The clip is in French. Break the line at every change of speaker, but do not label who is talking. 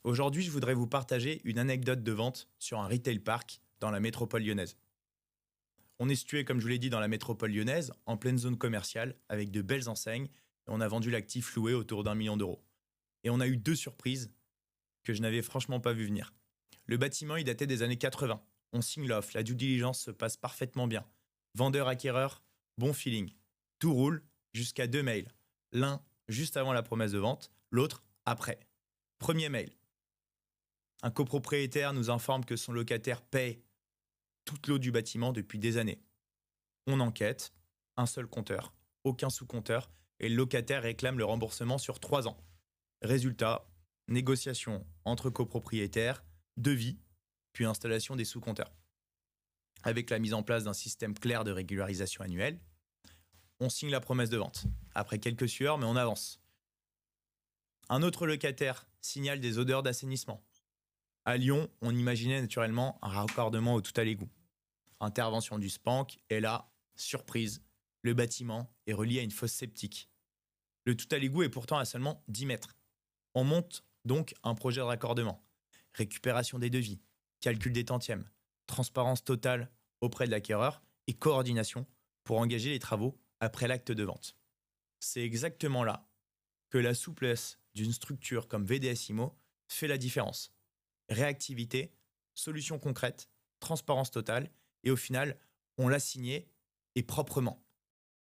Aujourd'hui, je voudrais vous partager une anecdote de vente sur un retail park dans la métropole lyonnaise. On est situé, comme je vous l'ai dit, dans la métropole lyonnaise, en pleine zone commerciale, avec de belles enseignes, et on a vendu l'actif loué autour d'1 million d'euros. Et on a eu deux surprises que je n'avais franchement pas vu venir. Le bâtiment, il datait des années 80. On signe l'offre, la due diligence se passe parfaitement bien. Vendeur-acquéreur, bon feeling. Tout roule jusqu'à deux mails. L'un juste avant la promesse de vente, l'autre après. Premier mail. Un copropriétaire nous informe que son locataire paie toute l'eau du bâtiment depuis des années. On enquête, un seul compteur, aucun sous-compteur, et le locataire réclame le remboursement sur 3 ans. Résultat, négociation entre copropriétaires, devis, puis installation des sous-compteurs. Avec la mise en place d'un système clair de régularisation annuelle, on signe la promesse de vente. Après quelques sueurs, mais on avance. Un autre locataire signale des odeurs d'assainissement. À Lyon, on imaginait naturellement un raccordement au tout à l'égout. Intervention du SPANC, et là, surprise, le bâtiment est relié à une fosse septique. Le tout à l'égout est pourtant à seulement 10 mètres. On monte donc un projet de raccordement. Récupération des devis, calcul des tantièmes, transparence totale auprès de l'acquéreur et coordination pour engager les travaux après l'acte de vente. C'est exactement là que la souplesse d'une structure comme VDS Immo fait la différence. Réactivité, solution concrète, transparence totale, et au final, on l'a signé et proprement.